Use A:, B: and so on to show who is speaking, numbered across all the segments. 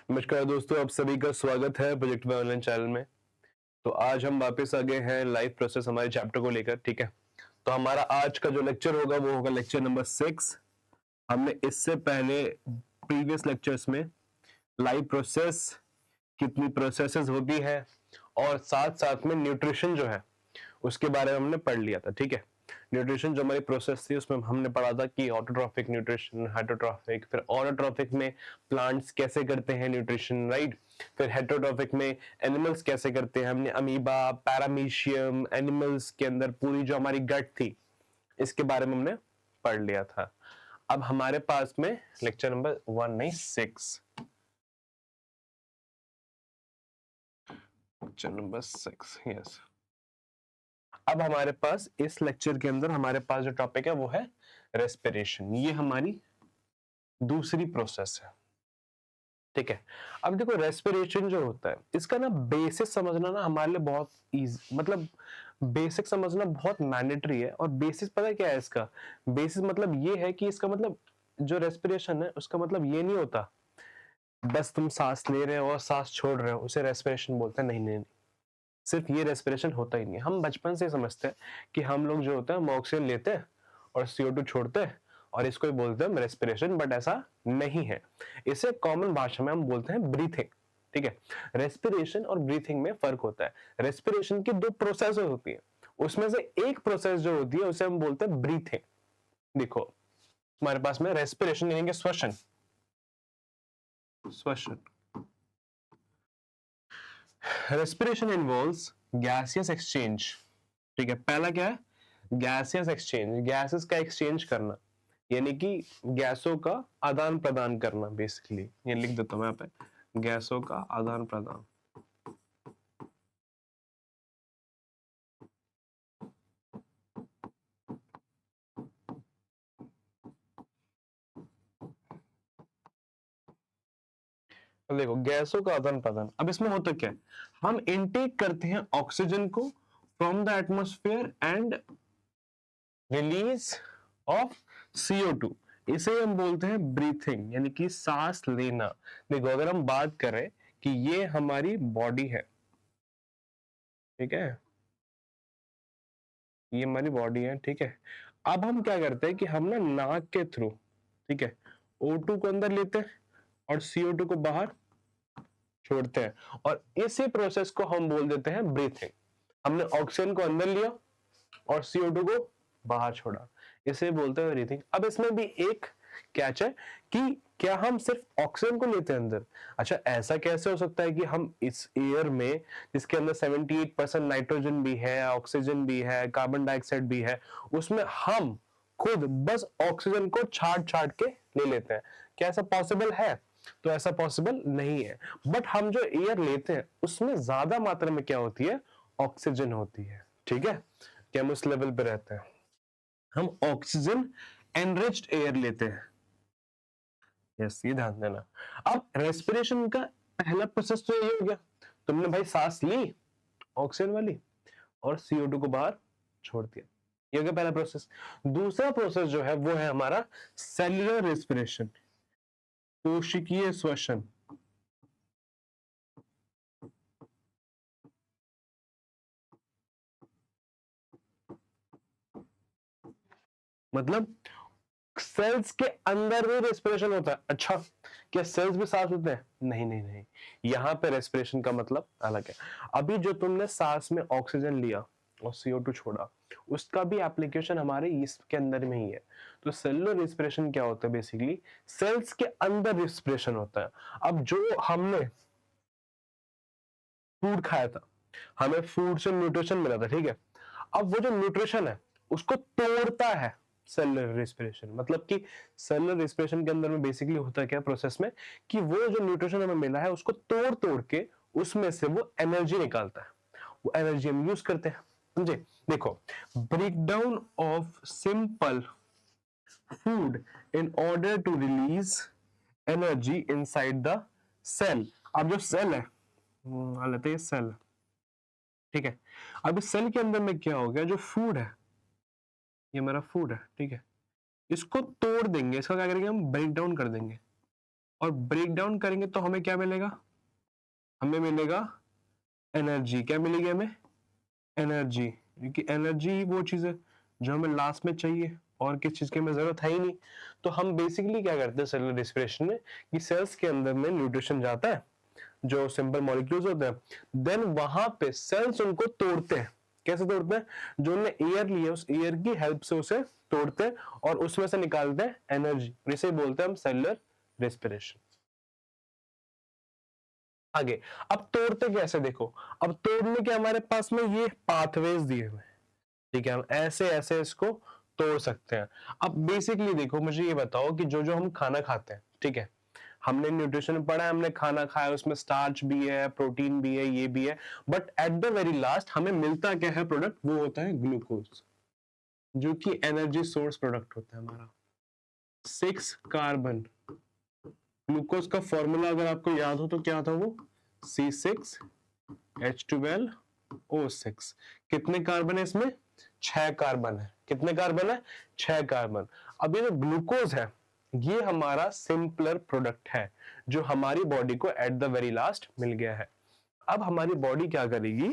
A: नमस्कार दोस्तों, आप सभी का स्वागत है प्रोजेक्ट बाय ऑनलाइन चैनल में। तो आज हम वापस आ गए हैं लाइफ प्रोसेस हमारे चैप्टर को लेकर। ठीक है, तो हमारा आज का जो लेक्चर होगा वो होगा लेक्चर नंबर 6। हमने इससे पहले प्रीवियस लेक्चर्स में लाइफ प्रोसेस कितनी प्रोसेसेस होती है और साथ साथ में न्यूट्रिशन जो है उसके बारे में हमने पढ़ लिया था। ठीक है, न्यूट्रिशन जो हमारी प्रोसेस थी उसमें हमने पढ़ा था कि ऑटोट्रॉफिक न्यूट्रिशन, हेटरोट्रॉफिक, फिर ऑटोट्रॉफिक में प्लांट्स कैसे करते हैं न्यूट्रिशन, राइट। फिर हेटरोट्रॉफिक में एनिमल्स कैसे करते हैं, हमने अमीबा, पैरामीशियम, एनिमल्स के अंदर पूरी जो हमारी गट थी इसके बारे में हमने पढ़ लिया था। अब हमारे पास में लेक्चर नंबर 1 नहीं 6, लेक्चर नंबर 6, यस। अब हमारे पास इस लेक्चर के अंदर हमारे पास जो टॉपिक है वो है रेस्पिरेशन। ये हमारी दूसरी प्रोसेस है। ठीक है, अब देखो रेस्पिरेशन जो होता है इसका ना बेसिक समझना ना हमारे लिए बहुत इजी, मतलब बेसिक समझना बहुत मैंडेटरी है। और बेसिस पता है क्या है इसका? बेसिस मतलब ये है कि इसका मतलब जो रेस्पिरेशन है उसका मतलब ये नहीं होता बस तुम सांस ले रहे हो और सांस छोड़ रहे हो उसे रेस्पिरेशन बोलते हैं। नहीं नहीं नहीं, सिर्फ ये रेस्पिरेशन होता ही नहीं। हम बचपन से समझते हैं कि हम लोग जो होता है हम ऑक्सीजन लेते हैं और CO2 छोड़ते हैं और इसको ही बोलते हैं रेस्पिरेशन, बट ऐसा नहीं है। इसे कॉमन भाषा में हम बोलते हैं ब्रीथिंग। ठीक है, रेस्पिरेशन और ब्रीथिंग में फर्क होता है। रेस्पिरेशन की दो प्रोसेस होती है, उसमें से एक प्रोसेस जो होती है उसे हम बोलते हैं ब्रीथिंग। देखो हमारे पास में रेस्पिरेशन यानी कि श्वसन, श्वसन। Respiration involves gaseous exchange. ठीक है, पहला क्या है? गैसियस एक्सचेंज, गैसेस का एक्सचेंज करना, यानी कि गैसों का आदान प्रदान करना। बेसिकली ये लिख देता हूं यहाँ पे, गैसों का आदान प्रदान। अब देखो गैसों का आदान प्रदान, अब इसमें होता क्या है? हम इनटेक करते हैं ऑक्सीजन को from the atmosphere and release of CO2, इसे हम बोलते हैं ब्रीथिंग यानी कि सांस लेना। देखो अगर हम बात करें कि ये हमारी बॉडी है, ठीक है, ये हमारी बॉडी है। ठीक है, अब हम क्या करते हैं कि हम ना नाक के थ्रू, ठीक है, O2 को अंदर लेते हैं और CO2 को बाहर छोड़ते हैं और इसी प्रोसेस को हम बोल देते हैं ब्रीथिंग। हमने ऑक्सीजन को अंदर लिया और CO2 को बाहर छोड़ा, इसे बोलते हैं ब्रीथिंग। अब इसमें भी एक कैच है कि क्या हम सिर्फ ऑक्सीजन को लेते हैं अंदर? अच्छा, ऐसा कैसे हो सकता है कि हम इस एयर में जिसके अंदर 78% नाइट्रोजन भी है, ऑक्सीजन भी है, कार्बन डाइऑक्साइड भी है, उसमें हम खुद बस ऑक्सीजन को छाट छाट के ले लेते हैं? क्या ऐसा पॉसिबल है? तो ऐसा पॉसिबल नहीं है। बट हम जो एयर लेते हैं उसमें ज्यादा मात्रा में क्या होती है? ऑक्सीजन होती है। ठीक है, कि हम उस लेवल पे रहते हैं, हम ऑक्सीजन एनरिच्ड एयर लेते हैं। यस, ये ध्यान देना। अब रेस्पिरेशन का पहला प्रोसेस तो ये हो गया, तुमने भाई सांस ली ऑक्सीजन वाली और CO2 को बाहर छोड़ दिया, ये हो गया पहला प्रोसेस। दूसरा प्रोसेस जो है वो है हमारा सेल्युलर रेस्पिरेशन, कोशिकीय श्वसन। मतलब सेल्स के अंदर भी रेस्पिरेशन होता है। अच्छा, क्या सेल्स भी सांस लेते हैं? नहीं नहीं नहीं, यहां पे रेस्पिरेशन का मतलब अलग है। अभी जो तुमने सांस में ऑक्सीजन लिया और CO2 छोड़ा, उसका भी एप्लीकेशन हमारे इसके अंदर में ही है। तो सेलुलर रेस्पिरेशन क्या होता है? बेसिकली सेल्स के अंदर रेस्पिरेशन होता है। अब जो हमने फूड खाया था, हमें फूड से न्यूट्रिशन मिला था, ठीक है, अब वो जो न्यूट्रिशन है उसको तोड़ता है सेलुलर रेस्पिरेशन। मतलब कि सेलुलर रेस्पिरेशन के अंदर में बेसिकली होता है क्या प्रोसेस में कि वो जो न्यूट्रिशन हमें मिला है उसको तोड़ तोड़ के उसमें से वो एनर्जी निकालता है, वो एनर्जी हम यूज करते हैं। समझे? देखो, break down of simple food in order to release energy inside the cell. अब जो सेल है, मान लेते हैं सेल, ठीक है, अब इस सेल के अंदर में क्या हो गया? जो फूड है, ये हमारा फूड है, ठीक है, इसको तोड़ देंगे, इसका क्या करेंगे हम? ब्रेक डाउन कर देंगे और ब्रेक डाउन करेंगे तो हमें क्या मिलेगा, हमें मिलेगा एनर्जी। क्या मिलेगी हमें, एनर्जी, क्योंकि एनर्जी वो चीज है जो हमें लास्ट में चाहिए और किस चीज की हमें जरूरत है ही नहीं। तो हम बेसिकली क्या करते हैं सेलुलर रेस्पिरेशन में कि सेल्स के अंदर में न्यूट्रिशन जाता है जो सिंपल मॉलिक्यूल्स होते हैं, देन वहां पे सेल्स उनको तोड़ते हैं। कैसे तोड़ते हैं, जो उन्होंने एयर लिया उस एयर की हेल्प से उसे तोड़ते हैं और उसमें से निकालते हैं एनर्जी, इसे बोलते हैं हम सेलुलर रेस्पिरेशन। आगे अब तोड़ते कैसे, देखो अब तोड़ने के हमारे पास में ये पाथवेज दिए हुए हैं, ठीक है, हम ऐसे ऐसे इसको तोड़ सकते हैं। अब बेसिकली देखो मुझे ये बताओ कि जो जो हम खाना खाते हैं, ठीक है, हमने न्यूट्रिशन में पढ़ा है, हमने खाना खाया, उसमें स्टार्च भी है, प्रोटीन भी है, ये भी है, but at the very last हमें मिलता क्या है प्रोडक्ट, वो होता है ग्लूकोज, जो कि एनर्जी सोर्स प्रोडक्ट होता है हमारा। 6 कार्बन, ग्लूकोज का फॉर्मूला अगर आपको याद हो तो क्या था वो, C6H12O6। कितने कार्बन है इसमें, 6 कार्बन है। कितने कार्बन है, 6 कार्बन। अब ये जो ग्लूकोज है ये हमारा सिंपलर प्रोडक्ट है जो हमारी बॉडी को एट द वेरी लास्ट मिल गया है। अब हमारी बॉडी क्या करेगी,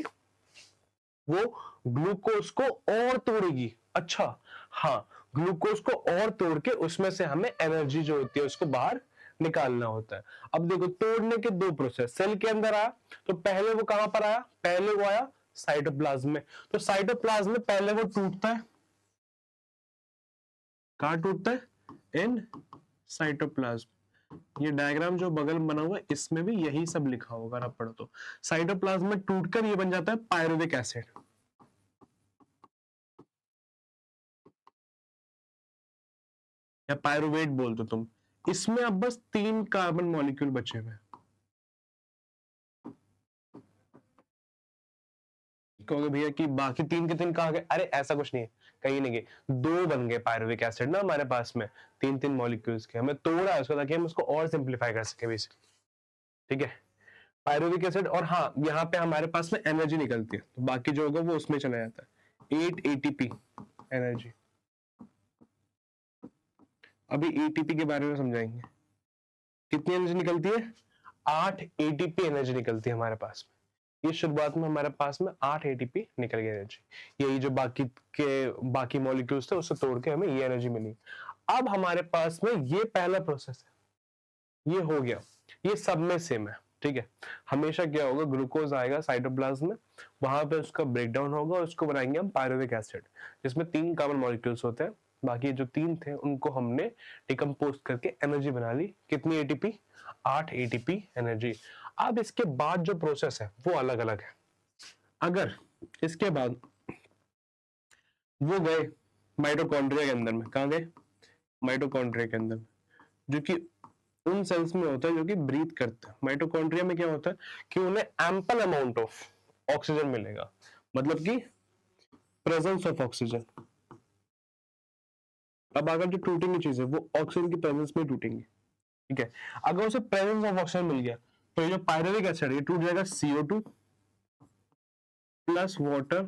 A: वो ग्लूकोज को और तोड़ेगी। अच्छा हाँ, ग्लूकोज को और तोड़ के उसमें से हमें एनर्जी जो होती है उसको बाहर निकालना होता है। अब देखो तोड़ने के दो प्रोसेस, सेल के अंदर आया तो पहले वो कहां पर आया, पहले वो आया साइटोप्लाज्म में। तो साइटोप्लाज्म में पहले वो टूटता है, कहां टूटता है, इन साइटोप्लाज्म। ये डायग्राम जो बगल में बना हुआ है इसमें भी यही सब लिखा होगा अगर आप पढ़ो तो। साइटोप्लाज्म में टूटकर ये बन जाता है पायरुविक एसिड, या पायरुवेट बोल दो तुम। इसमें अब बस 3 कार्बन मॉलिक्यूल बचे हुए हैं। कहोगे भैया कि बाकी 3 के 3 कहां गए, अरे ऐसा कुछ नहीं है, कहीं नहीं गए, 2 बन गए पायरुविक एसिड ना हमारे पास में, 3 मॉलिक्यूल्स के, हमें तोड़ा है उसको ताकि हम उसको और सिंप्लीफाई कर सके बेसिकली, ठीक है, पायरुविक एसिड। और हाँ यहाँ पे हमारे पास में एनर्जी निकलती है तो बाकी जो होगा वो उसमें चला जाता है, 8 एटीपी एनर्जी। अभी एटीपी के बारे में समझाएंगे, कितनी एनर्जी निकलती है, 8 एटीपी एनर्जी निकलती है हमारे पास में। ये शुरुआत में हमारे पास में 8 एटीपी निकल गई एनर्जी, यही जो बाकी मॉलिक्यूल्स थे उससे तोड़ के हमें ये एनर्जी मिली। अब हमारे पास में ये पहला प्रोसेस है, ये हो गया, ये सब में सेम है, ठीक है। हमेशा क्या होगा, ग्लूकोज आएगा साइटोप्लाज्म में, वहां पे उसका ब्रेकडाउन होगा और उसको बनाएंगे हम पायरुविक एसिड, जिसमें 3 कार्बन मॉलिक्यूल्स होते हैं। बाकी जो 3 थे उनको हमने डिकम्पोज करके एनर्जी बना ली, कितनी एटीपी, 8 एटीपी एनर्जी। अब इसके बाद जो प्रोसेस है वो अलग अलग है। अगर इसके बाद वो गए माइटोकॉन्ड्रिया के अंदर में, कहां गए, माइटोकॉन्ड्रिया के अंदर, जो कि उन सेल्स में होता है जो कि ब्रीथ करते हैं। माइटोकॉन्ड्रिया में क्या होता है कि उन्हें एम्पल अमाउंट ऑफ ऑक्सीजन मिलेगा, मतलब कि प्रेजेंस ऑफ ऑक्सीजन। अब अगर जो टूटेंगी चीजें वो ऑक्सीजन की प्रेजेंस में टूटेंगी, ठीक है। अगर उसे प्रेजेंस ऑफ ऑक्सीजन मिल गया तो ये जो पायरुविक एसिड ये टूट जाएगा, CO2 प्लस वाटर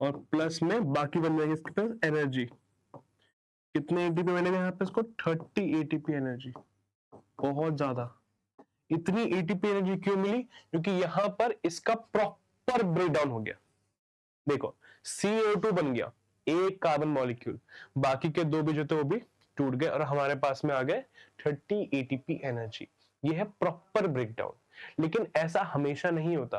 A: और प्लस में बाकी बन जाएगी इसके पास एनर्जी। कितने एटीपी मिलेगा यहाँ पे इसको, 30 एटीपी एनर्जी, बहुत ज्यादा। इतनी एटीपी एनर्जी क्यों मिली, क्योंकि यहां पर इसका प्रॉपर ब्रेकडाउन हो गया। देखो CO2 बन गया, 1 कार्बन मॉलिक्यूल, बाकी के 2 भी जो थे वो भी टूट गए और हमारे पास में आ गए 30 एटीपी एनर्जी। ये है प्रॉपर ब्रेकडाउन। लेकिन ऐसा हमेशा नहीं होता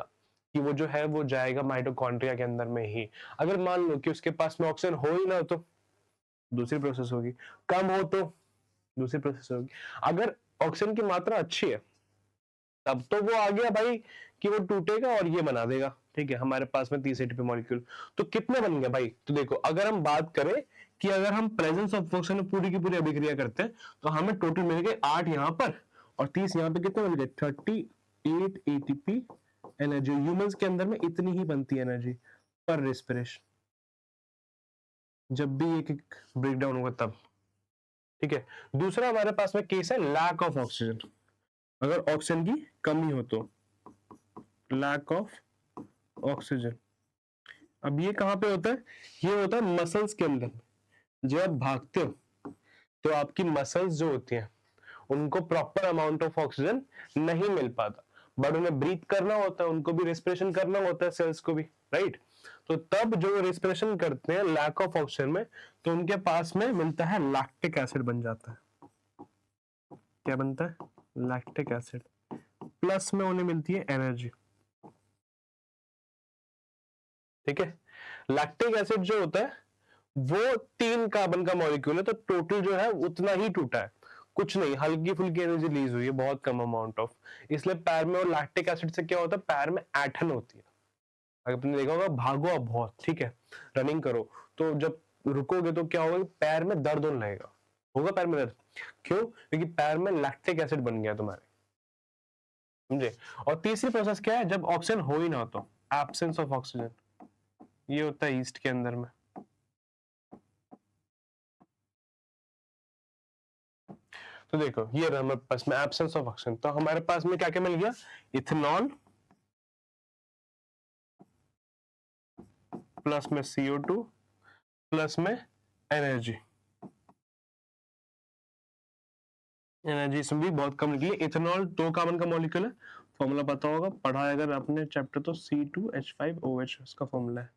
A: कि वो जो है वो जाएगा माइटोकॉन्ड्रिया के अंदर में ही। अगर मान लो कि उसके पास में ऑक्सीजन हो ही ना तो दूसरी प्रोसेस होगी, कम हो तो दूसरी प्रोसेस होगी। अगर ऑक्सीजन की मात्रा अच्छी है तब तो वो आ गया भाई कि वो टूटेगा और ये बना देगा, ठीक है, हमारे पास में 30 एटीपी मॉलिक्यूल। तो कितने बन गए भाई, तो देखो अगर हम बात करें कि अगर हम प्रेजेंस ऑफ ऑक्सीजन में पूरी की पूरी अभिक्रिया करते हैं तो हमें टोटल मिल गए 8 यहां पर और 30 यहां पे, कितने मिल गए, 38 एटीपी एनर्जी। ह्यूमंस के अंदर में इतनी ही बनती है एनर्जी पर रेस्पिरेशन, जब भी एक एक ब्रेकडाउन होगा तब, ठीक है। दूसरा हमारे पास में केस है लैक ऑफ ऑक्सीजन, अगर ऑक्सीजन की कमी हो तो लैक ऑफ ऑक्सीजन। अब ये कहां पे होता है, ये होता है मसल्स के अंदर। जब आप भागते हो तो आपकी मसल्स जो होती हैं उनको प्रॉपर अमाउंट ऑफ ऑक्सीजन नहीं मिल पाता, बट उन्हें ब्रीथ करना होता है, उनको भी रेस्पिरेशन करना होता है, सेल्स को भी, राइट। तो तब जो रेस्पिरेशन करते हैं लैक ऑफ ऑक्सीजन में, तो उनके पास में मिलता है लैक्टिक एसिड बन जाता है। क्या बनता है? Lactic acid. प्लस में उन्हें मिलती है एनर्जी। ठीक है, लैक्टिक एसिड जो होता है वो 3 कार्बन का मॉलिक्यूल है, तो टोटल जो है उतना ही टूटा है, कुछ नहीं, हल्की फुल्की एनर्जी रिलीज हुई है, बहुत कम अमाउंट ऑफ। इसलिए पैर में, और लैक्टिक एसिड से क्या होता है, पैर में ऐंठन होती है। अगर तुमने देखा होगा, भागो आप बहुत, ठीक है, रनिंग करो, तो जब रुकोगे तो क्या होगा, पैर में दर्द होने लगेगा, होगा पैर में दर्द। क्यों? क्योंकि पैर में लैक्टिक एसिड बन गया तुम्हारे, समझे। और तीसरी प्रोसेस क्या है, जब ऑक्सीजन हो ही ना, तो एब्सेंस ऑफ ऑक्सीजन, ये होता है ईस्ट के अंदर में। तो देखो ये हमारे पास में एब्सेंस ऑफ ऑक्सीजन, तो हमारे पास में क्या क्या मिल गया, इथेनॉल प्लस में CO2 प्लस में एनर्जी। एनर्जी इसमें भी बहुत कम निकली। इथेनॉल 2 कार्बन का मॉलिक्यूल है, फॉर्मूला पता होगा, पढ़ा है अगर आपने चैप्टर, तो C2H5OH उसका फॉर्मूला है।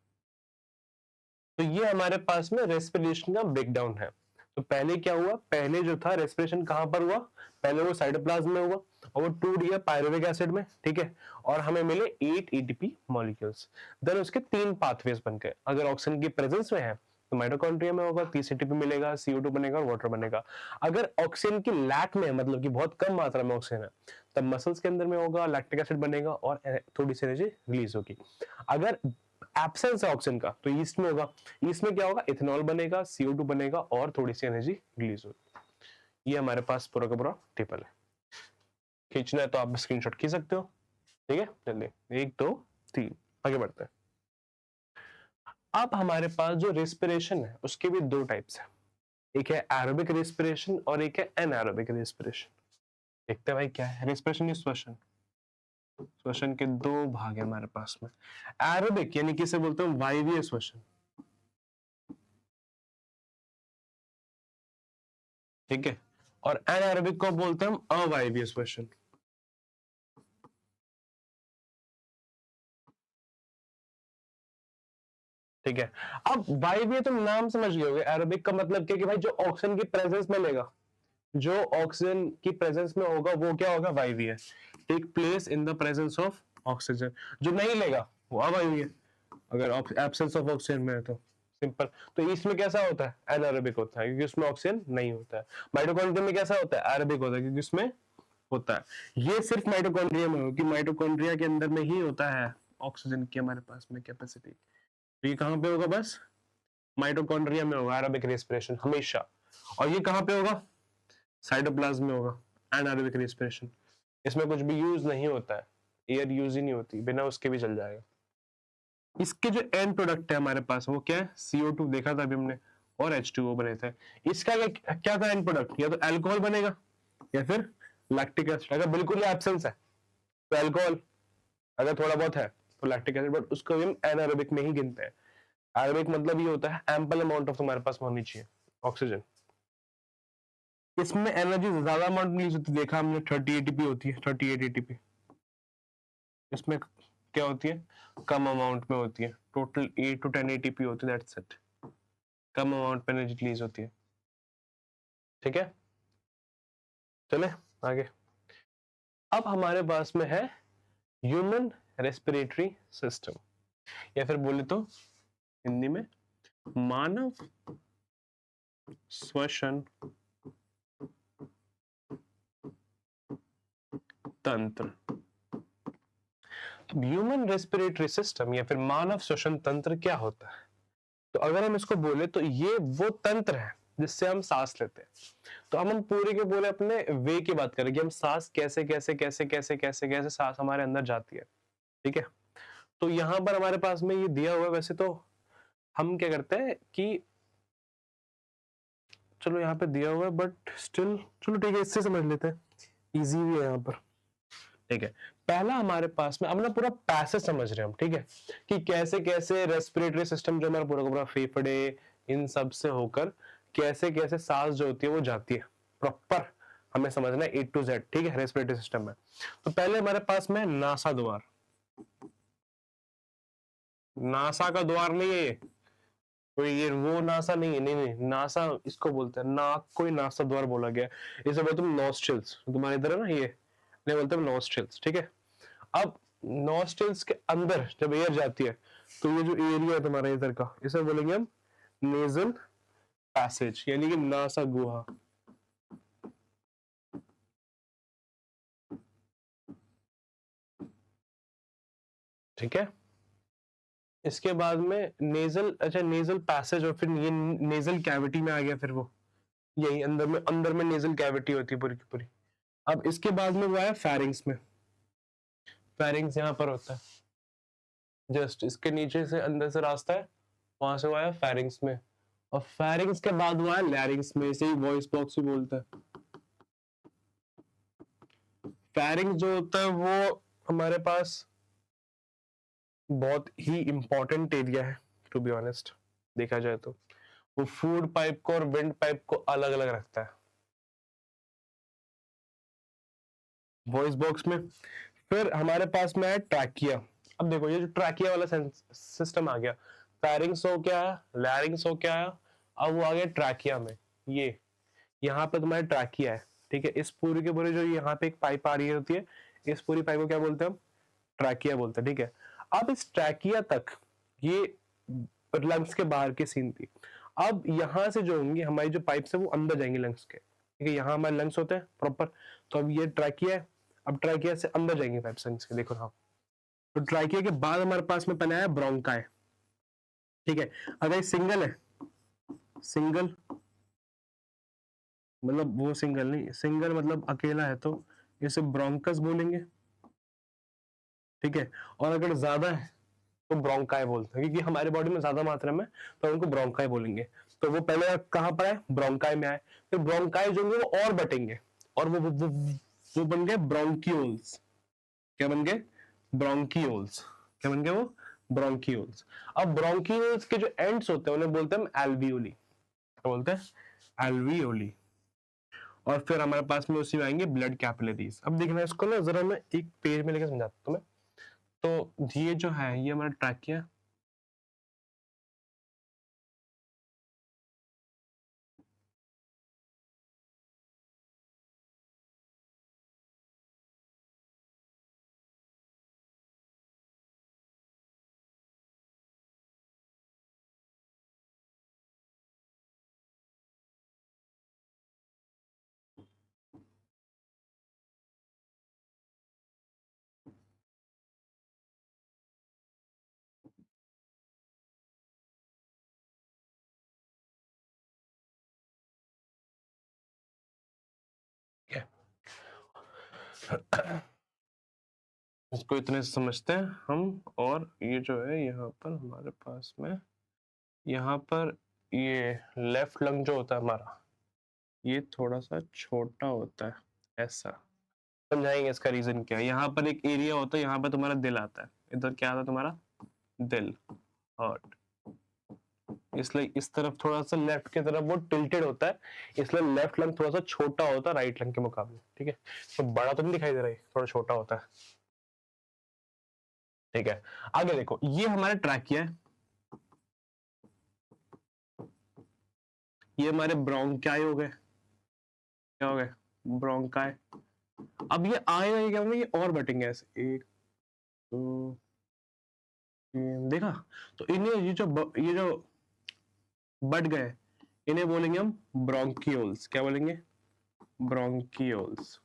A: तो ये हमारे पास में रेस्पिरेशन का ब्रेकडाउन है। तो पहले क्या हुआ, पहले जो था रेस्पिरेशन कहां पर हुआ, पहले वो साइटोप्लाज्म में हुआ और वो टूट गया पायरुविक एसिड में, ठीक है, और हमें मिले 8 ATP मॉलिक्यूल्स। देन उसके 3 पाथवेज बन गए। अगर ऑक्सीजन की प्रेजेंस में है तो माइटोकॉन्ड्रिया में होगा, 30 ATP मिलेगा, CO2 बनेगा और वाटर बनेगा। अगर ऑक्सीजन की लैक में, मतलब कि बहुत कम मात्रा में ऑक्सीजन है, तब मसल्स के अंदर में होगा, लैक्टिक एसिड बनेगा और थोड़ी सी एनर्जी रिलीज होगी। अगर एब्सेंस है ऑक्सीजन का, तो ईस्ट में होगा, ईस्ट में क्या होगा, इथेनॉल बनेगा, CO2 बनेगा और थोड़ी सी एनर्जी रिलीज होगी। ये हमारे पास पूरा का पूरा टेबल है। खींचना है तो आप स्क्रीनशॉट खींच सकते हो, ठीक है। चलिए 1 2 3 आगे बढ़ते हैं। अब हमारे पास जो रेस्पिरेशन है उसके भी 2 टाइप्स है, एक है एरोबिक रेस्पिरेशन और एक है एनारोबिक रेस्पिरेशन। देखते हैं भाई क्या है रेस्पिरेशन, इज श्वसन। श्वसन के 2 भाग है हमारे पास में। एरोबिक यानी किसे बोलते हैं, वायवीय श्वसन, ठीक है, और एनारोबिक को बोलते हैं हम अवायवीय श्वसन। ठीक है, अब वायवीय तुम नाम समझ गए होगे, एरोबिक का मतलब क्या कि भाई जो ऑक्सीजन की प्रेजेंस में लेगा, जो ऑक्सीजन की प्रेजेंस में होगा वो क्या होगा, वायवीय। Take place in the presence of oxygen. जो नहीं लेगा वो अवायवीय, अगर एब्सेंस ऑफ ऑक्सीजन में है तो सिंपल। तो इसमें कैसा होता है, एनारोबिक होता है क्योंकि उसमें ऑक्सीजन नहीं होता है। माइटोकॉन्ड्रिया में कैसा होता है, एरोबिक होता है क्योंकि उसमें होता है। ये सिर्फ माइटोकॉन्ड्रिया में हो कि माइटोकॉन्ड्रिया के अंदर में ही होता है ऑक्सीजन की हमारे पास में कैपेसिटी। तो ये कहां पे होगा, बस माइटोकॉन्ड्रिया में होगा एरोबिक रेस्पिरेशन हमेशा। और ये कहां पे होगा, साइटोप्लाज्म में होगा एनारोबिक रेस्पिरेशन। इसमें कुछ भी यूज नहीं होता है, एयर यूज ही नहीं होती, बिना उसके भी चल जाएगा। इसके जो एंड प्रोडक्ट है हमारे पास वो क्या है, CO2 देखा था अभी हमने, और H2O बने थे। इसका क्या था एंड प्रोडक्ट, या तो अल्कोहल बनेगा या फिर लैक्टिक एसिड। अगर बिल्कुल ही एब्सेंस है तो अल्कोहल, अगर थोड़ा बहुत है तो लैक्टिक एसिड, बट उसको भी हम एनारोबिक में ही गिनते हैं। एरोबिक मतलब ये होता है एम्पल अमाउंट ऑफ तुम्हारे पास होनी चाहिए ऑक्सीजन। इसमें एनर्जी ज्यादा अमाउंट रिलीज होती है, देखा हमने 30 ATP होती है, 38 ATP। इसमें क्या होती है, कम अमाउंट में होती है, टोटल 8 to 10 ATP होती है, दैट्स इट। कम अमाउंट में एनर्जी रिलीज होती है, ठीक है। चले आगे। अब हमारे पास में है ह्यूमन रेस्पिरेटरी सिस्टम, या फिर बोले तो हिंदी में मानव श्वसन तंत्र। ह्यूमन रेस्पिरेटरी सिस्टम या फिर मानव श्वसन तंत्र क्या होता है, तो अगर हम इसको बोले तो ये वो तंत्र है जिससे हम सांस लेते हैं। तो हम पूरे के पूरे अपने वे की बात करें कि हम सांस कैसे कैसे कैसे कैसे कैसे कैसे सांस हमारे अंदर जाती है, ठीक है। तो यहां पर हमारे पास में ये दिया हुआ है, वैसे तो हम क्या करते हैं कि चलो यहाँ पे दिया हुआ है बट स्टिल चलो ठीक है, इससे समझ लेते हैं, इजी भी है यहाँ पर, ठीक है। पहला हमारे पास में, अब ना पूरा पैसेज समझ रहे हैं हम, ठीक है, कि कैसे कैसे रेस्पिरेटरी सिस्टम जो हमारा पूरा का पूरा फेफड़े इन सब से होकर कैसे कैसे सांस जो होती है वो जाती है प्रॉपर हमें समझना है A to Z, ठीक है, रेस्पिरेटरी सिस्टम में। तो पहले हमारे पास में नासा द्वार, नासा का द्वार नहीं है कोई, ये वो नासा नहीं है, नहीं नहीं, नासा इसको बोलते हैं, नाक को ही नासा द्वार बोला गया है। इसे बोलते हैं नॉस्ट्रिल्स, तुम्हारे इधर है ना ये, नहीं बोलते हैं नॉस्ट्रिल्स, ठीक है। अब नॉस्ट्रिल्स के अंदर जब एयर जाती है तो ये जो एरिया है तुम्हारा इधर का, इसे बोलेंगे हम नेजल पैसेज, यानी कि नासा गुहा। ठीक है, इसके बाद में नेजल, अच्छा नेजल पैसेज, और फिर ये नेजल कैविटी में आ गया, फिर वो यही अंदर में नेजल कैविटी होती है पूरी की पूरी। अब इसके बाद में वो आया फेरिंग्स में, फेरिंग्स यहाँ पर होता है, जस्ट इसके नीचे से अंदर से रास्ता है, वहां से वो आया फेरिंग्स में, और फेरिंग्स के बाद वो आया लैरिंग्स में, इसे ही वॉइस बॉक्स भी बोलते हैं। फेरिंग्स जो होता है वो हमारे पास बहुत ही इंपॉर्टेंट एरिया है, टू बी ऑनेस्ट, देखा जाए तो वो फूड पाइप को और विंड पाइप को अलग अलग रखता है वॉइस बॉक्स में। फिर हमारे पास में है ट्रैकिया। अब देखो ये जो ट्रैकिया वाला सिस्टम आ गया, फेरिंग्स हो क्या है, लैरिंग्स हो क्या है, अब वो आ गया ट्रैकिया में। ये यहाँ पे तुम्हारे ट्रैकिया है, ठीक है, इस पूरी के पूरे जो यहाँ पे एक पाइप आ रही होती है, इस पूरी पाइप को क्या बोलते हैं हम, ट्रैकिया बोलते हैं, ठीक है। अब इस ट्रैकिया तक ये लंग्स के बाहर की सीन थी। अब यहाँ से जो होंगी हमारी जो पाइप्स है वो अंदर जाएंगे लंग्स के, ठीक है, यहाँ हमारे लंग्स होते हैं प्रॉपर, तो अब ये ट्रैकिया है, अब ट्रैकिया से अंदर जाएंगे पाइप्स लंग्स के, देखो हाँ। तो ट्रैकिया के बाद हमारे पास में पहले आया ब्रोंकाई, ठीक है। अगर ये सिंगल है, सिंगल मतलब वो सिंगल नहीं, सिंगल मतलब अकेला है तो इसे ब्रोंकस बोलेंगे, ठीक है। और अगर ज्यादा है तो ब्रोंकाई बोलते हैं, क्योंकि हमारे बॉडी में ज्यादा मात्रा में, तो उनको ब्रोंकाई बोलेंगे। तो वो पहले कहां पर है, ब्रोंकाई में आए, फिर ब्रोंकाई जो होंगे वो और बटेंगे, और वो बन गए ब्रोंकियोल्स। क्या बन गए, ब्रोंकियोल्स। क्या बन गए वो, ब्रोंकियोल्स। अब ब्रोंकियोल्स के जो एंड्स होते हैं उन्हें बोलते हैं एल्वियोली, क्या बोलते हैं, एल्वियोली। और फिर हमारे पास में उसी में आएंगे ब्लड कैपिलरीज। अब देखना इसको ना जरा मैं एक पेज में लेकर समझाता हूं तुम्हें। तो ये जो है ये हमारा ट्रैकिया, इसको इतने से समझते हैं हम। और ये जो है यहाँ पर हमारे पास में, यहाँ पर ये लेफ्ट लंग जो होता है हमारा, ये थोड़ा सा छोटा होता है ऐसा, समझाएंगे इसका रीजन क्या है। यहाँ पर एक एरिया होता है, यहाँ पर तुम्हारा दिल आता है, इधर क्या आता है तुम्हारा, दिल, हार्ट, इसलिए इस तरफ थोड़ा सा लेफ्ट की तरफ वो टिल्टेड होता है, इसलिए लेफ्ट लंग थोड़ा सा छोटा होता है राइट लंग के मुकाबले, ठीक है। तो बड़ा तो नहीं दिखाई दे रहा है, थोड़ा छोटा होता है, ठीक है। आगे देखो ये हमारा ट्रैकिया है, ये हमारे ब्रोंकाई हो गए, क्या हो गए, ब्रोंकाई। अब ये आएगा, ये क्या होंगे, ये और बटेंगे ऐसे, एक दो तीन, देखा। तो इन्हें ये जो बढ़ गए, इन्हें बोलेंगे हम ब्रोंकियोल्स। क्या बोलेंगे, ब्रोंकियोल्स।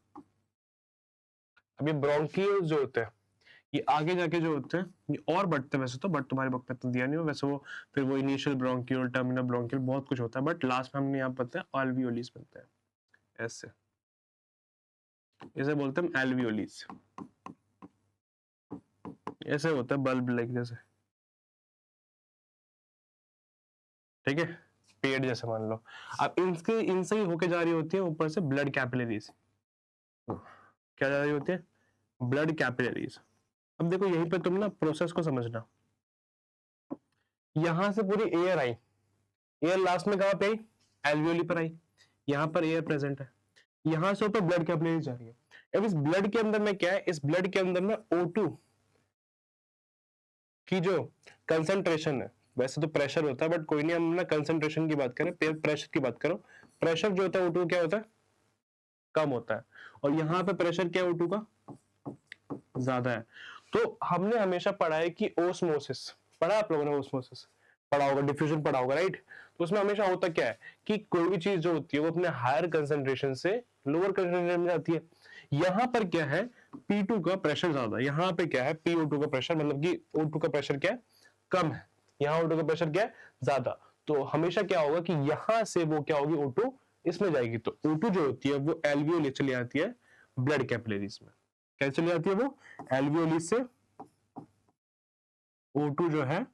A: अब ये ब्रोंकियोल्स जो होते हैं ये आगे जाके जो होते हैं ये और बढ़ते हैं वैसे तो, बट तुम्हारे बुक में तो दिया नहीं हो वैसे वो, फिर वो इनिशियल ब्रोंकियोल, टर्मिनल ब्रोंकियोल, बहुत कुछ होता है, बट लास्ट में हमने यहाँ पता है अल्वियोलिस बनता है ऐसे, इसे बोलते हैं एल्वियोलिस, ऐसे होता है बल्ब लाइक जैसे, ठीक है, पेड़ जैसे मान लो। अब इनके इनसे ही होके जा रही होती है ऊपर से ब्लड कैपिलरीज, क्या जा रही होती है, ब्लड कैपिलरीज। अब देखो यहीं पे तुम ना प्रोसेस को समझना, यहां से पूरी एयर आई, एयर लास्ट में कहां पे आई, एल्वियोली पर आई, यहां पर एयर प्रेजेंट है, यहां से ऊपर ब्लड कैपिलरीज जा रही है। अब इस ब्लड के अंदर में क्या है, इस ब्लड के अंदर में O2 की जो कंसंट्रेशन है, वैसे तो प्रेशर होता है बट कोई नहीं, हम ना कंसंट्रेशन की बात करें, प्रेशर की बात करो। प्रेशर जो होता है O2 क्या होता है, कम होता है, और यहाँ पे प्रेशर क्या है O2 का, ज्यादा है। तो हमने हमेशा पढ़ा है कि ओस्मोसिस, पढ़ा आप लोगों ने ओस्मोसिस, पढ़ा होगा, डिफ्यूजन पढ़ा होगा, राइट। तो उसमें हमेशा होता क्या है कि कोई भी चीज जो होती है वो अपने हायर कंसंट्रेशन से लोअर कंसंट्रेशन में जाती है। यहाँ पर क्या है, P2 का प्रेशर ज्यादा है, यहाँ पे क्या है PO2 का प्रेशर, मतलब कि O2 का प्रेशर क्या है, कम है, यहाँ O2 का प्रेशर क्या है, ज्यादा। तो हमेशा क्या होगा कि यहां से वो क्या होगी, O2 इसमें जाएगी, तो O2 जो होती है वो एल्वियोली चली आती है ब्लड कैपिलरीज में। कैसे चली जाती है वो, एल्वियोली से O2 जो है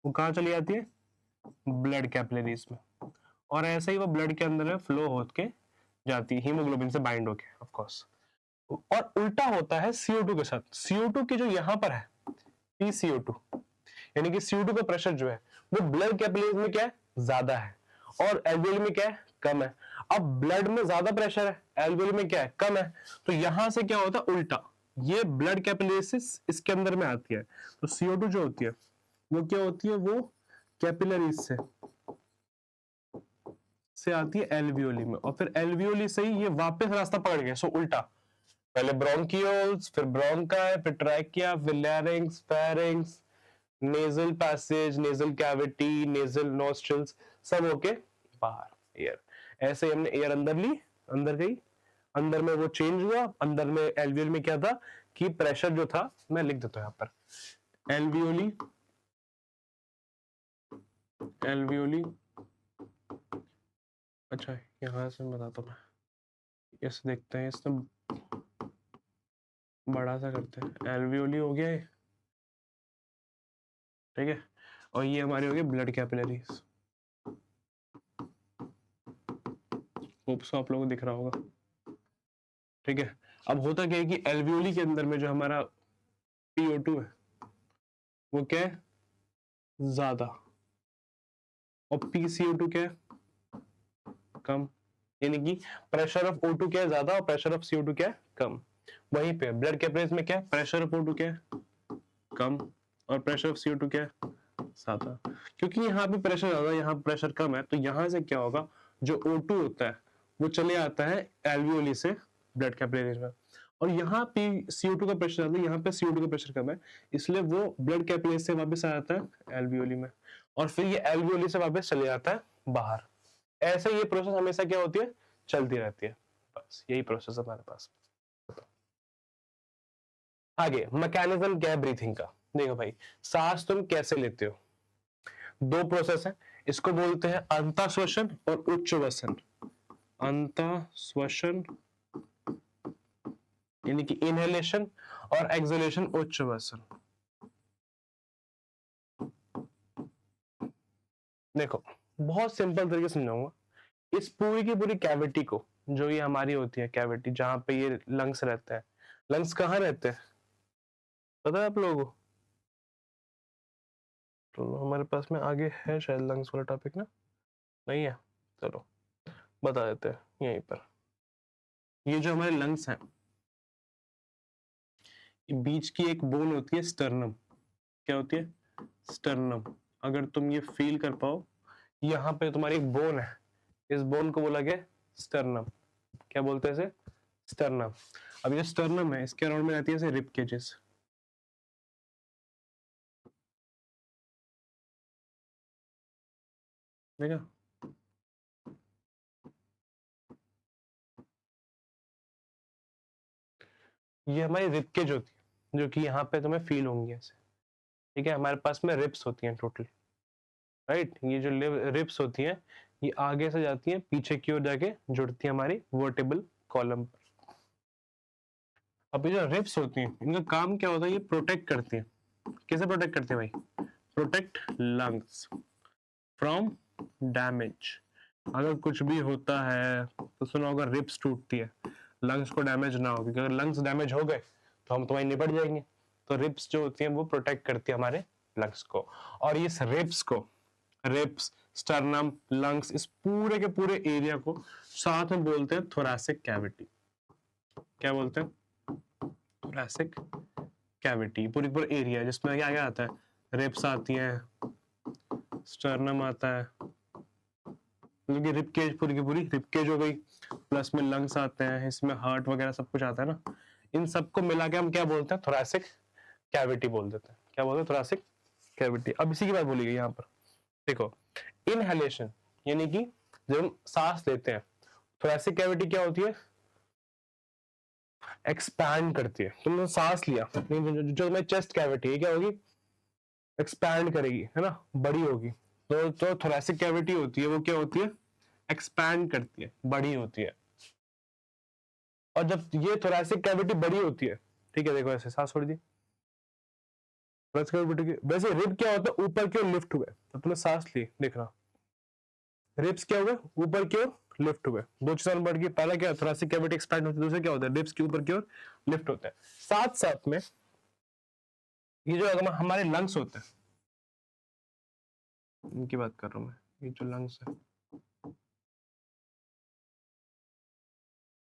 A: वो कहां चली जाती है, ब्लड कैपिलरीज में, और ऐसे ही वो ब्लड के अंदर में फ्लो होके जाती है हीमोग्लोबिन से बाइंड होके, ऑफ कोर्स। और उल्टा होता है CO2 के साथ। CO2 की जो यहां पर है PCO2, यानी कि CO2 का प्रेशर जो है वो ब्लड कैपिलरीज में क्या है, ज्यादा है, और एल्वियोली में क्या है, कम है। अब ब्लड में ज्यादा प्रेशर है, एल्वियोली में क्या है, कम है, तो यहां से क्या होता है, उल्टा, ये ब्लड कैपिलरीज इसके अंदर में आती है, तो CO2 जो होती है वो क्या होती है, वो कैपिलरीज से आती है एल्वियोली में, और फिर एल्वियोली से ही ये वापस रास्ता पकड़ गया, सो उल्टा, पहले ब्रोंकियोल्स, फिर ब्रोंकाई, फिर ट्रैकिया, फिर larynx, pharynx, nasal passage, nasal cavity, nasal nostrils, सब होके बाहर एयर। ऐसे हमने एयर अंदर ली, अंदर गई, अंदर में वो चेंज हुआ, अंदर में एल्वियोल में क्या था कि प्रेशर जो था, मैं लिख देता हूं यहां पर, एल्वियोली, एल्वियोली, अच्छा यहां से बताता हूं मैं, इस देखते हैं, इसमें बड़ा सा करते हैं, एल्वियोली हो गया, ठीक है, और ये हमारी हो गई ब्लड कैपिलरीज। होप सो आप लोगों को दिख रहा होगा, ठीक है। अब होता क्या है कि एल्वियोली के अंदर में जो हमारा PO2 है वो क्या है, ज्यादा, और PCO2 क्या है, कम, यानी कि प्रेशर ऑफ O2 क्या है, ज्यादा, और प्रेशर ऑफ CO2 क्या है, कम। वहीं पे ब्लड कैपिलरीज में क्या है, प्रेशर ऑफ O2 क्या है, कम, और प्रेशर ऑफ CO2 क्या है, ज्यादा। क्योंकि यहाँ पे प्रेशर ज्यादा, यहाँ प्रेशर कम है, तो यहाँ से क्या होगा, जो O2 होता है वो चले आता है एल्वियोली से ब्लड कैपिलरीज में, और यहाँ पे CO2 का प्रेशर ज्यादा, यहाँ पे CO2 का प्रेशर कम है, इसलिए वो ब्लड कैपिलरीज से वापस आ जाता है एल्वियोली में, और फिर ये एल्वियोली से वापस चले जाता है बाहर। ऐसे ये प्रोसेस हमेशा क्या होती है, चलती रहती है, बस यही प्रोसेस हमारे पास। आगे मैकेनिज्म क्या है ब्रीथिंग का, देखो भाई, सांस तुम कैसे लेते हो, दो प्रोसेस है, इसको बोलते हैं अंतःश्वसन और उच्छ्वसन। अंतःश्वसन यानी कि इनहेलेशन, और एक्सहेलेशन उच्छ्वसन। देखो बहुत सिंपल तरीके से समझाऊंगा, इस पूरी की पूरी कैविटी को, जो ये हमारी होती है कैविटी, जहां पे ये लंग्स रहते हैं, लंग्स कहाँ रहते हैं पता है आप लोगों को, तो हमारे पास में आगे है शायद लंग्स वाला टॉपिक ना, नहीं है, चलो बता देते हैं यहीं पर। ये जो हमारे लंग्स हैं, बीच की एक बोन होती है स्टर्नम, क्या होती है, स्टर्नम। अगर तुम ये फील कर पाओ, यहाँ पे तुम्हारी एक बोन है, इस बोन को बोला गया स्टर्नम, क्या बोलते हैं इसे, स्टर्नम। अब ये स्टर्नम है, इसके अराउंड में रहती है रिब केजेस, देखा, ये हमारी रिब केज होती है, जो कि यहाँ पे तुम्हें फील होंगी ऐसे, ठीक है। हमारे पास में रिब्स होती हैं टोटल, राइट, ये जो रिब्स होती हैं ये आगे से जाती हैं पीछे की ओर जाके जुड़ती है हमारी वर्टेबल कॉलम पर। अब ये जो रिब्स होती हैं इनका काम क्या होता है, ये प्रोटेक्ट करती हैं, कैसे प्रोटेक्ट करते हैं भाई, प्रोटेक्ट लंग्स फ्रॉम डैमेज। अगर कुछ भी होता है तो सुनो, अगर रिब्स टूटती है, लंग्स को डैमेज ना हो, क्योंकि अगर लंग्स डैमेज हो गए तो हम तुम्हारी निपट जाएंगे, तो रिब्स जो होती हैं वो प्रोटेक्ट करती है हमारे लंग्स को। और इस रिब्स को, रिब्स स्टर्नम, लंग्स, इस पूरे के पूरे एरिया को साथ में बोलते हैं थोरैसिक कैविटी। क्या बोलते हैं? Thoracic cavity. पूरी पूरी एरिया जिसमें क्या क्या आता है, रिब्स आती हैं, स्टर्नम आता है, क्योंकि रिब केज पूरी की पूरी रिब केज हो गई, प्लस में लंग्स आते हैं, इसमें हार्ट वगैरह सब कुछ आता है ना, इन सबको मिला के हम क्या बोलते हैं? थोरैसिक कैविटी बोल देते हैं। क्या बोलते हैं? Thoracic cavity. अब इसी की बात बोली गई यहाँ पर, देखो इनहेलेशन यानी कि जब हम सांस लेते हैं, थोरैसिक कैविटी क्या होती है? एक्सपैंड करती है। तुमने सांस लिया, जो तुम्हारी चेस्ट कैविटी है क्या होगी? एक्सपैंड करेगी, है ना, बड़ी होगी। तो थोरैसिक कैविटी होती है वो क्या होती है? एक्सपैंड करती है, बड़ी होती है। और जब ये थोरैसिक कैविटी बड़ी होती है, ठीक है, देखो ऐसे सांस छोड़ दी, वैसे रिब क्या होता है? ऊपर की ओर लिफ्ट हुए। तो तुमने सांस ली, देखना रिब्स क्या हुए? ऊपर की ओर लिफ्ट हुए। दो चीजें बढ़ गई, पहला क्या? थोरैसिक कैविटी एक्सपैंड होती है, दूसरा क्या होता है? रिब्स के ऊपर की ओर लिफ्ट होता है। साथ साथ में ये जो अगर हमारे लंग्स होते हैं, इनकी बात कर रहा हूं मैं, ये जो लंग्स है,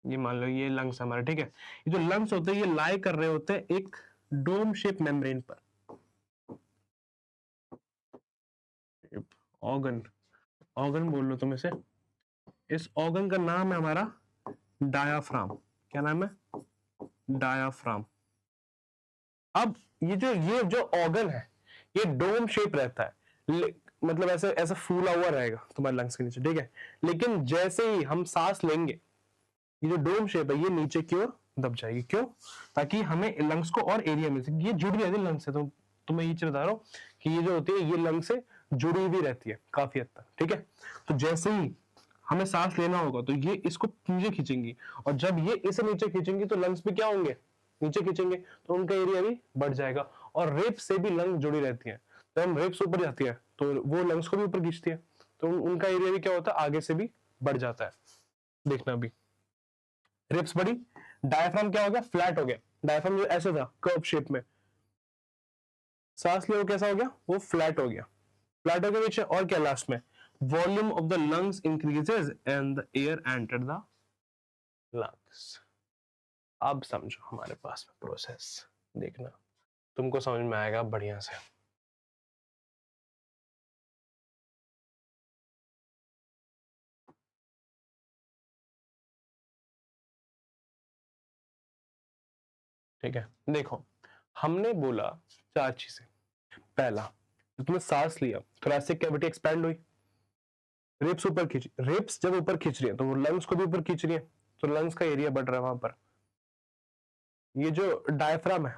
A: ये मान लो ये लंग्स हमारे, ठीक है, ये जो लंग्स होते हैं ये लाई कर रहे होते हैं एक डोम शेप मेम्ब्रेन पर। ऑर्गन, ऑर्गन बोल लो तुम इसे। इस ऑर्गन का नाम है हमारा डायाफ्राम। क्या नाम है? डायाफ्राम। अब ये जो ऑर्गन है ये डोम शेप रहता है, मतलब ऐसे ऐसे फूला हुआ रहेगा तुम्हारे लंग्स के नीचे, ठीक है, लेकिन जैसे ही हम सांस लेंगे ये जो डोम शेप है ये नीचे की ओर दब जाएगी। क्यों? ताकि हमें लंग्स को और एरिया मिल सके। ये जुड़ी रहती है लंग्स से, तो तुम्हें ये चीज बता रहा हूँ कि ये जो होती है ये लंग से जुड़ी हुई रहती है काफी हद तक, ठीक है। तो जैसे ही हमें सांस लेना होगा तो ये इसको नीचे खींचेंगी, और जब ये इसे नीचे खींचेंगी तो लंग्स भी क्या होंगे? नीचे खींचेंगे, तो उनका एरिया भी बढ़ जाएगा। और रिब्स से भी लंग जुड़ी रहती है, जब हम रिब्स ऊपर जाती है तो वो लंग्स को भी ऊपर खींचती है, तो उनका एरिया भी क्या होता है? आगे से भी बढ़ जाता है। देखना भी, रिब्स बड़ी, डायफ्राम क्या हो गया? फ्लैट हो गया। डायफ्राम जो ऐसे था कर्व शेप में, सांस ले वो कैसा हो गया? वो फ्लैट हो गया। फ्लैट हो गया नीचे, और क्या लास्ट में? Volume of the lungs increases and the air enter the lungs. अब समझो हमारे पास में प्रोसेस, देखना तुमको समझ में आएगा बढ़िया से। ठीक है, देखो हमने बोला चार चीजें। पहला, तुमने सांस लिया, थोरैसिक कैविटी एक्सपैंड हुई, रिब्स ऊपर खींच, रिब्स जब ऊपर खींच रही है तो वो लंग्स को भी ऊपर खींच रही है, तो लंग्स का एरिया बढ़ रहा है वहां पर। ये जो डायफ्राम है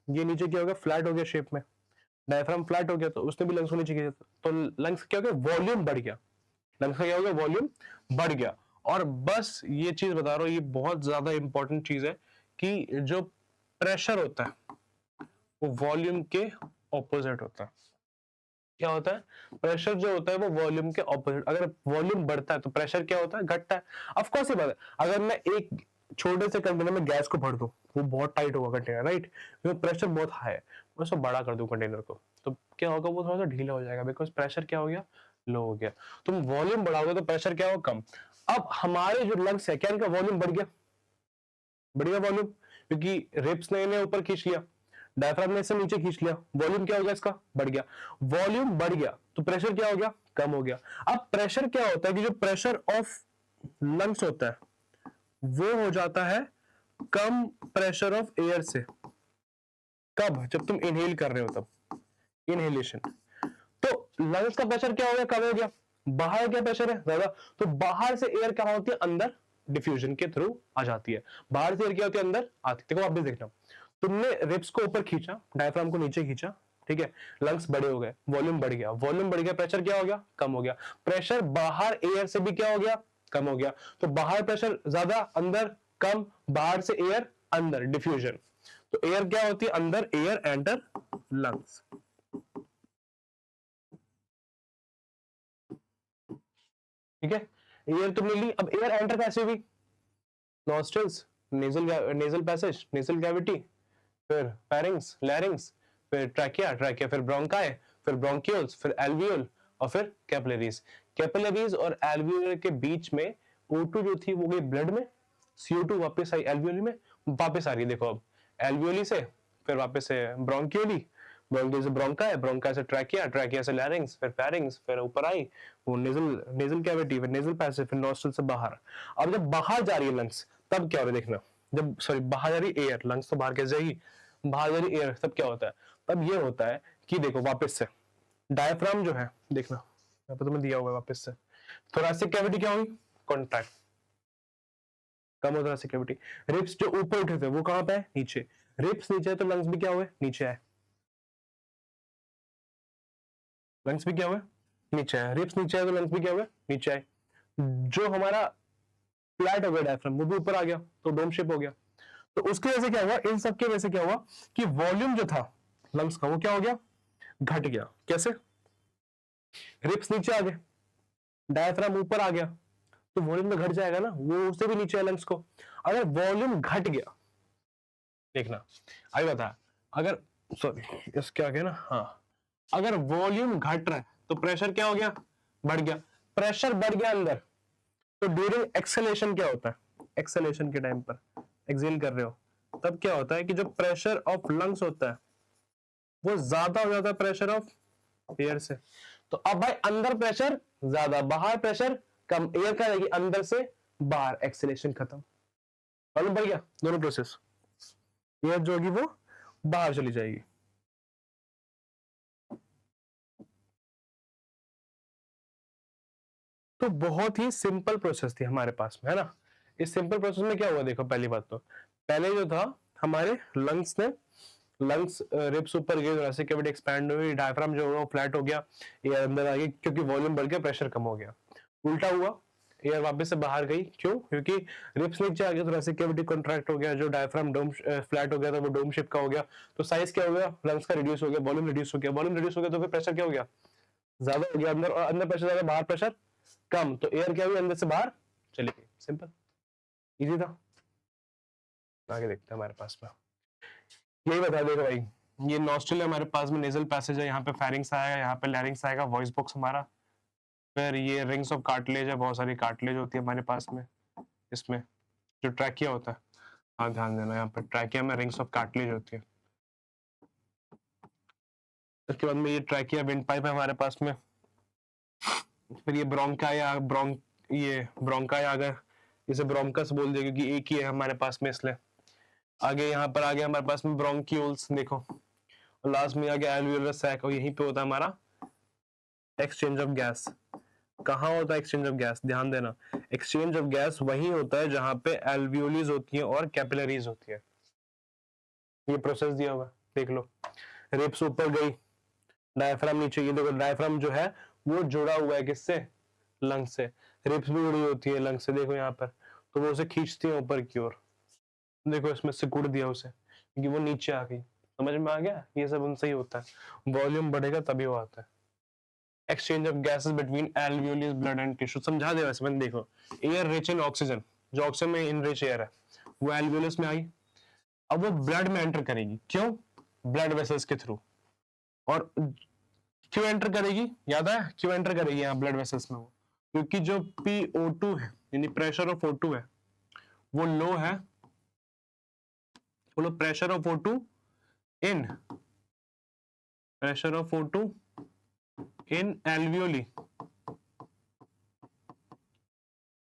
A: ये नीचे क्या हो गया? फ्लैट हो गया शेप में। डायफ्राम फ्लैट हो गया तो उसने भी लंग्स को नीचे खींचा, तो लंग्स क्या हो गया? वॉल्यूम बढ़ गया। लंग्स का क्या हो गया? वॉल्यूम बढ़ गया। और बस ये चीज बता रहा हूं, ये बहुत ज्यादा इंपॉर्टेंट चीज है कि जो प्रेशर होता है वो वॉल्यूम के ऑपोजिट होता है। क्या होता है? प्रेशर जो होता है वो वॉल्यूम के ऑपोजिट। अगर वॉल्यूम बढ़ता है तो प्रेशर क्या होता है? घटता है। ऑफ कोर्स ये बात है, अगर मैं एक छोटे से कंटेनर में गैस को भर दूं वो बहुत टाइट होगा कंटेनर, राइट, क्योंकि प्रेशर बहुत हाई है। मैं उसको बड़ा कर दूं कंटेनर को तो क्या होगा? वो थोड़ा सा ढीला हो जाएगा, बिकॉज प्रेशर क्या हो गया? लो हो गया। तुम वॉल्यूम बढ़ाओगे तो प्रेशर क्या होगा? कम। अब हमारे जो लंग्स है क्या इनका वॉल्यूम बढ़ गया? बढ़ गया वॉल्यूम, क्योंकि रिब्स ने इन्हें ऊपर खींच लिया, डायफ्राम ने इसे नीचे खींच लिया, वॉल्यूम क्या हो गया? इसका बढ़ गया। वॉल्यूम बढ़ गया तो प्रेशर क्या हो गया? कम हो गया। अब प्रेशर क्या होता है कि जो प्रेशर ऑफ लंग्स होता है वो हो जाता है कम प्रेशर ऑफ एयर से। कब? जब तुम इनहेल कर रहे हो तब, इनहेलेशन। तो लंग्स का प्रेशर क्या हो गया? कम हो गया। बाहर क्या प्रेशर है? ज्यादा। तो बाहर से एयर क्या होती है? अंदर डिफ्यूजन के थ्रू आ जाती है। बाहर से एयर क्या होती है? अंदर आती है। देखो आप भी देखना, तुमने रिब्स को ऊपर खींचा, डायफ्राम को नीचे खींचा, ठीक है, लंग्स बड़े हो गए, वॉल्यूम बढ़ गया, वॉल्यूम बढ़ गया, प्रेशर क्या हो गया? कम हो गया। प्रेशर बाहर एयर से भी क्या हो गया? कम हो गया। तो बाहर प्रेशर ज्यादा, अंदर कम, बाहर से एयर अंदर, डिफ्यूजन। तो एयर क्या होती है? अंदर, एयर एंटर लंग्स। ठीक है, एयर तुमने ली, अब एयर एंटर कैसे हुई? Nostrils, nasal passage, nasal cavity, फिर फेरिंग्स, लैरिंग्स, फिर ट्रैकिया, ट्रैकिया फिर ब्रोंकाई, फिर ब्रोंक्यूल्स, फिर एल्वियोल, और फिर कैपिलरीज। कैपिलरीज और एल्वियोलर के बीच में O2 जो थी वो गई ब्लड में, CO2 वापस आई एल्वियोली में, वापस आ रही है। देखो अब एल्वियोली से फिर वापस से ब्रोंकियोली, ब्रोंकियोली से ब्रोंका है, ब्रोंका से ट्रैकिया, ट्रैकिया से लैरिंग्स, फिर पैरिंग्स, फिर ऊपर आई वो नेजल कैविटी, फिर नेजल पैसेज, फिर नॉस्ट्रल से बाहर। अब जब बाहर जा रही है लंग्स तब क्या हो रहा है देखना, जब सॉरी बाहर जा रही है एयर, लंग्स तो बाहर कैसे जाएगी, बाहर जा रही एयर, तब क्या होता है, तब ये होता है कि देखो वापस से डायफ्राम जो है देखना यहाँ पे तुम्हें दिया हुआ है वापस से, थोरैसिक कैविटी क्या होगी, कॉन्ट्रैक्ट, कम हो थोरैसिक कैविटी। रिब्स जो ऊपर उठे थे वो कहां पे है, नीचे, रिब्स नीचे है तो लंग्स भी क्या हुए, नीचे है, लंग्स भी क्या हुए, नीचे है, रिब्स नीचे है तो लंग्स भी क्या हुए, नीचे है। जो हमारा फ्लैट हो गया डायफ्राम वो भी ऊपर आ गया तो डोम शेप हो गया। तो उसकी वजह से क्या हुआ, इन सब की वजह से क्या हुआ कि वॉल्यूम जो था लंग्स का वो क्या हो गया, घट गया। कैसे, रिब्स नीचे आ गए, डायफ्राम ऊपर आ गया, तो वॉल्यूम तो घट जाएगा ना, वो उससे भी नीचे है लंग्स को। अगर वॉल्यूम घट गया, देखना अभी बता, अगर सॉरी इसके आगे ना, हाँ, अगर वॉल्यूम घट रहा है तो प्रेशर क्या हो गया, बढ़ गया, प्रेशर बढ़ गया अंदर, तो ड्यूरिंग एक्सेलेशन क्या होता है, एक्सेलेशन के टाइम पर एक्सेल कर रहे हो तब क्या होता है कि जो प्रेशर ऑफ लंग्स होता है वो ज्यादा हो जाता है प्रेशर ऑफ एयर से। तो अब भाई अंदर प्रेशर ज्यादा, बाहर प्रेशर कम, एयर का रहेगी अंदर से बाहर, एक्सेलेशन खत्म, मालूम पड़ गया दोनों प्रोसेस, एयर जो होगी वो बाहर चली जाएगी। तो बहुत ही सिंपल प्रोसेस थी हमारे पास में, है ना। इस सिंपल प्रोसेस में क्या हुआ देखो, पहली बात तो पहले जो था हमारे लंग्स ने, लंग्स रिब्स ऊपर गए, थोरैसिक कैविटी एक्सपैंड हुई, डायफ्राम जो हुआ फ्लैट हो गया, एयर अंदर आ गई क्योंकि वॉल्यूम बढ़ गया, प्रेशर कम हो गया। उल्टा हुआ, एयर वापस से बाहर गई, क्यों, क्योंकि रिब्स नीचे आ गया, थोरैसिक कैविटी कॉन्ट्रैक्ट हो गया, जो डायफ्राम डोम फ्लैट हो गया था वो डोम शेप का हो गया, तो साइज क्या हो गया, लंग्स का रिड्यूस हो गया, वॉल्यूम रिड्यूस हो गया, वॉल्यूम रिड्यूस हो गया तो फिर प्रेशर क्या हो गया, ज्यादा हो गया अंदर, और अंदर प्रेशर ज्यादा, बाहर प्रेशर कम, तो एयर क्या हुई अंदर से बाहर चली गई। सिंपल, इजी था। आगे देखते हैं हमारे पास में, यही बता देगा भाई, ये नॉस्ट्रल है हमारे पास में, नेजल पैसेज है, यहाँ पे फेरिंग्स आएगा, यहाँ पे लैरिंग्स आएगा, वॉइस बॉक्स हमारा, फिर ये रिंग्स ऑफ कार्टिलेज है, बहुत सारी कार्टिलेज होती है हमारे पास में, इसमें जो ट्रैकिया होता है, हाँ ध्यान देना, यहाँ पे ट्रैकिया में रिंग्स ऑफ कार्टिलेज होती है। उसके बाद में ये ट्रैकिया विंड पाइप है हमारे पास में, फिर ये ये ब्रोंकाई आ गया, इसे ब्रोंकस बोल दिया क्योंकि एक ही है हमारे पास में इसलिए। आगे यहाँ पर आ गया हमारे पास में ब्रोंक्यूल्स, देखो, और लास्ट में आ गया एल्वियोलर सैक, और यहीं पे होता है हमारा एक्सचेंज ऑफ गैस। कहाँ होता है एक्सचेंज ऑफ गैस, ध्यान देना, एक्सचेंज ऑफ गैस वही होता है जहां पे एल्वियोलीज होती है और कैपिलरीज होती है। ये प्रोसेस दिया हुआ देख लो, रिब्स ऊपर गई, डायफ्राम नीचे, ये देखो डायफ्राम जो है वो जुड़ा हुआ है किससे, लंग से, रिब्स भी जुड़ी होती है लंग से, देखो यहाँ पर, तो वो उसे खींचती है ऊपर की ओर, देखो इसमें सिकुड़ दिया उसे क्योंकि वो नीचे आ गई। समझ में आ गया, ये सब उनसे ही होता है, वॉल्यूम बढ़ेगा तभी वो आता है। Exchange of gases between alveoli blood and tissue, समझा दे वैसे, मैंने देखो, एयर रिच इन ऑक्सीजन, जो ऑक्सीजन में इनरिच एयर है वो एल्वियोलस में आई, अब वो ब्लड में एंटर करेगी, क्यों, ब्लड वेसल्स के थ्रू, और क्यों एंटर करेगी, याद है क्यों एंटर करेगी यहाँ ब्लड वेसल्स में वो, क्योंकि जो PO2 है यानी प्रेशर ऑफ O2 है वो लो है, बोलो pressure of O2 in, pressure of O2 in alveoli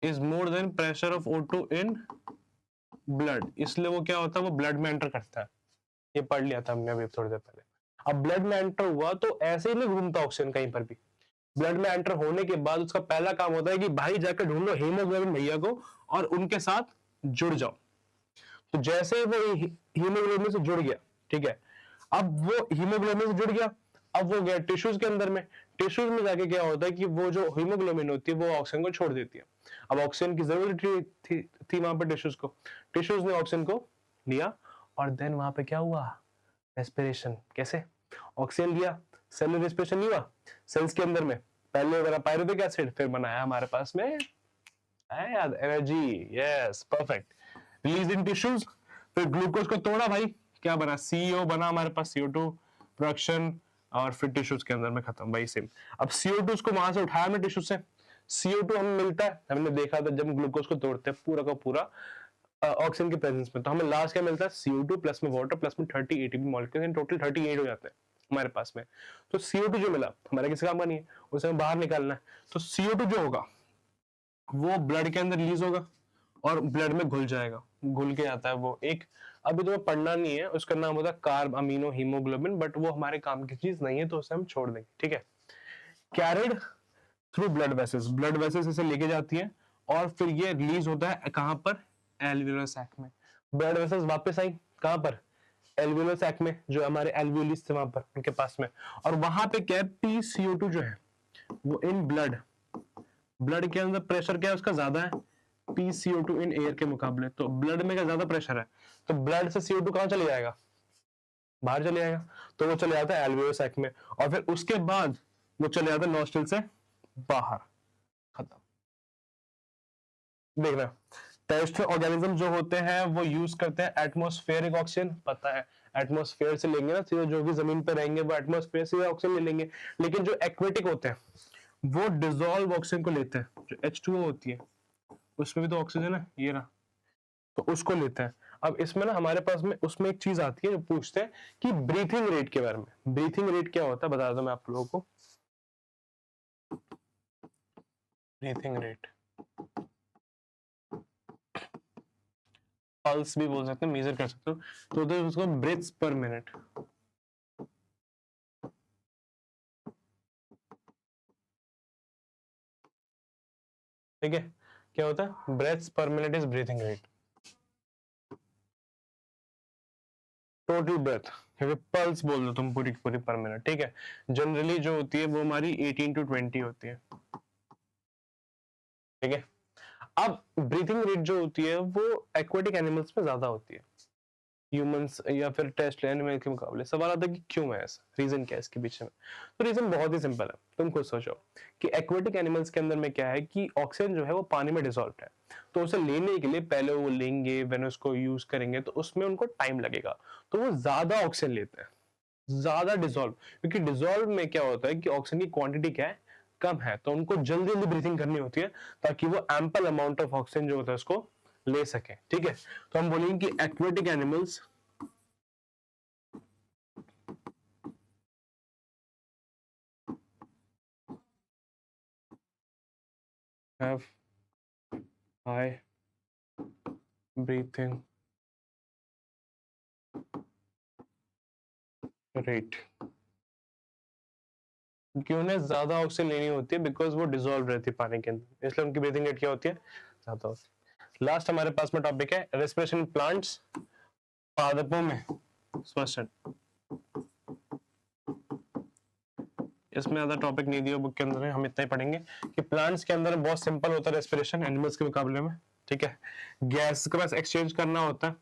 A: is more than pressure of O2 in blood, इसलिए वो क्या होता है, वो ब्लड में एंटर करता है। ये पढ़ लिया था हमने अभी थोड़ी देर पहले। अब ब्लड में एंटर हुआ तो ऐसे ही नहीं घूमता ऑक्सीजन कहीं पर भी, ब्लड में एंटर होने के बाद उसका पहला काम होता है कि भाई जाकर ढूंढ लो हीमोग्लोबिन भैया को और उनके साथ जुड़ जाओ। तो जैसे ही वो हीमोग्लोबिन से जुड़ गया, ठीक है, अब वो हीमोग्लोबिन से जुड़ गया, अब वो गया टिश्यूज के अंदर में, टिश्यूज में जाके क्या होता है कि वो जो हीमोग्लोबिन होती है वो ऑक्सीजन को छोड़ देती है। अब ऑक्सीजन की जरूरत थी वहां पर टिश्यूज को, टिश्यूज ने ऑक्सीजन को लिया, और देन वहां पे क्या हुआ, रेस्पिरेशन। कैसे, ऑक्सीजन लिया, सेलुलर रेस्पिरेशन नहीं हुआ, सेल्स के अंदर में पहले बना पायरुविक एसिड, फिर बनाया हमारे पास में याद एनर्जी, यस परफेक्ट, रिलीज इन टिश्यूज, फिर ग्लूकोज को तोड़ा भाई, क्या बना, CO बना हमारे पास, CO2 प्रोडक्शन, और फिर टिश्यूज के अंदर में खत्म, भाई सेम। अब CO2 को वहां से उठाया हमने टिश्यू से, CO2 हमें मिलता है, हमने देखा था जब ग्लूकोज को तोड़ते हैं पूरा का पूरा ऑक्सीजन के प्रेजेंस में, तो हमें लास्ट क्या मिलता है CO2 प्लस में वाटर प्लस में 30 ATP मॉलिक्यूल, इन टोटल 38 हो जाते हैं हमारे पास में। तो CO2 जो मिला हमारा किसी काम का नहीं है, उसे हमें बाहर निकालना है। तो CO2 जो होगा वो ब्लड के अंदर रिलीज होगा और ब्लड में घुल जाएगा, घुल के आता है वो एक, अभी तुम्हें पढ़ना नहीं है, उसका नाम होता है कार्ब अमीनो हीमोग्लोबिन, बट वो हमारे काम की चीज नहीं है तो उसे हम छोड़ देंगे, ठीक है। Carried through blood vessels, blood vessels इसे लेके जाती है और फिर ये रिलीज होता है कहां पर, एल्वियोलर सैक में। ब्लड वेसल्स वापस आई कहां पर, एल्वियोलर सैक में, जो हमारे एल्वियोलिस थे वहां पर उनके पास में, और वहां पे क्या है, PCO2 जो है वो इन ब्लड, ब्लड के अंदर प्रेशर क्या है उसका ज्यादा है PCO2 इन एयर के मुकाबले, तो ब्लड में क्या ज्यादा प्रेशर है, तो ब्लड से CO2 कहां चले जाएगा, बाहर चले जाएगा, तो वो चले जाता है एल्वियोलर सैक में, और फिर उसके बाद वो चले जाता है नॉस्ट्रिल से बाहर, खत्म। देखना, टेरेस्ट्रियल ऑर्गेनिज्म जो होते हैं वो यूज करते हैं एटमॉस्फेरिक ऑक्सीजन, पता है एटमॉस्फेयर से लेंगे ना सीधे, जो भी जमीन पे रहेंगे वो एटमॉस्फेयर से ऑक्सीजन ले लेंगे, लेकिन जो एक्वेटिक होते हैं वो डिसॉल्व ऑक्सीजन को लेते हैं, जो H2O होती है उसमें भी तो ऑक्सीजन है, ये रहा, तो उसको लेते हैं। अब इसमें ना हमारे पास में उसमें एक चीज आती है जो पूछते हैं कि ब्रीथिंग रेट के बारे में, ब्रीथिंग रेट क्या होता है बता दो मैं आप लोगों को, ब्रीथिंग रेट, पल्स भी बोल सकते हो, मेजर कर सकते हो, तो उधर उसको ब्रेथ्स पर मिनट, ठीक है, क्या होता है, breaths per minute is breathing rate, total breath, pulse बोल दो तुम पूरी पूरी पर मिनट, ठीक है। जनरली जो होती है वो हमारी 18 to 20 होती है, ठीक है। अब ब्रीथिंग रेट जो होती है वो एक्वेटिक एनिमल्स में ज्यादा होती है ह्यूमंस या फिर टेस्ट एनिमल के मुकाबले। सवाल आता है कि क्यों है ऐसा, रीजन क्या है इसके पीछे में, तो रीजन बहुत ही सिंपल है, तुम खुद सोचो कि एक्वेटिक एनिमल्स के अंदर में क्या है कि ऑक्सीजन जो है वो पानी में डिसॉल्व है, तो उसे लेने के लिए पहले वो लेंगे, व्हेन उसको यूज करेंगे तो उसमें उनको टाइम लगेगा, तो वो ज्यादा ऑक्सीजन लेते हैं, ज्यादा डिसॉल्व, क्योंकि डिसॉल्व में क्या होता है कि ऑक्सीजन की क्वांटिटी क्या है, कम है, तो उनको जल्दी जल्दी ब्रीथिंग करनी होती है ताकि वो एम्पल अमाउंट ऑफ ऑक्सीजन जो होता है उसको ले सके, ठीक है। तो हम बोलेंगे कि aquatic animals have high breathing rate, क्योंकि उन्हें ज्यादा ऑक्सीजन लेनी होती है बिकॉज वो डिसॉल्व रहती है पानी के अंदर, इसलिए उनकी ब्रीथिंग रेट क्या होती है, ज्यादा होती है। लास्ट हमारे पास में टॉपिक है रेस्पिरेशन प्लांट्स, पादपों में श्वसन, इसमें ज्यादा टॉपिक नहीं दिया बुक के अंदर, हम इतना ही पढ़ेंगे कि प्लांट्स के अंदर बहुत सिंपल होता है रेस्पिरेशन एनिमल्स के मुकाबले में, ठीक है। गैस का बस एक्सचेंज करना होता है,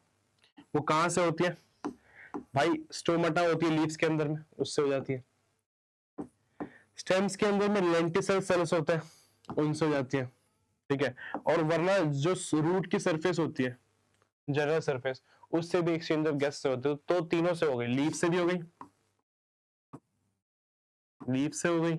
A: वो कहां से होती है भाई, स्टोमाटा होती है लीव्स के अंदर में, उससे हो जाती है। स्टेम्स के अंदर में लेंटिसल सेल्स होते हैं, उनसे हो जाती है, ठीक है। और वरना जो रूट की सरफेस होती है, जनरल सरफेस, उससे भी एक्सचेंज ऑफ गैस से होते है, तो तीनों से हो गई, लीफ से भी हो गई, लीफ से हो गई,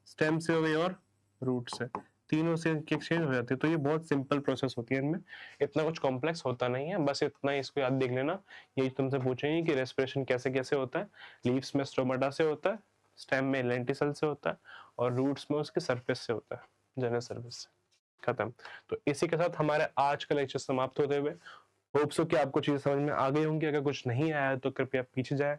A: स्टेम से हो गई और रूट से, तीनों से एक्सचेंज हो जाती है। तो ये बहुत सिंपल प्रोसेस होती है, इनमें इतना कुछ कॉम्प्लेक्स होता नहीं है, बस इतना ही इसको याद देख लेना। यही तुमसे पूछेंगे कि रेस्पिरेशन कैसे कैसे होता है, लीव्स में स्टोमाटा से होता है, स्टेम में लेंटिसल से होता है, और रूट्स में उसके सरफेस से होता है, जनरल सरफेस से, खत्म। तो इसी के साथ हमारे आज का लेक्चर समाप्त होते हुए होप सो कि आपको चीजें समझ में आ गई होंगी। अगर कुछ नहीं आया तो कृपया पीछे जाए,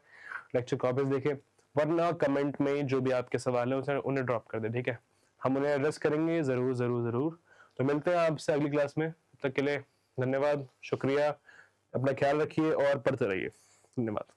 A: लेक्चर कॉपीज देखें, वरना कमेंट में जो भी आपके सवाल है उसे उन्हें ड्रॉप कर दे, ठीक है। हम उन्हें एड्रेस करेंगे जरूर जरूर जरूर। तो मिलते हैं आपसे अगली क्लास में, तब तक के लिए धन्यवाद, शुक्रिया, अपना ख्याल रखिए और पढ़ते रहिए, धन्यवाद।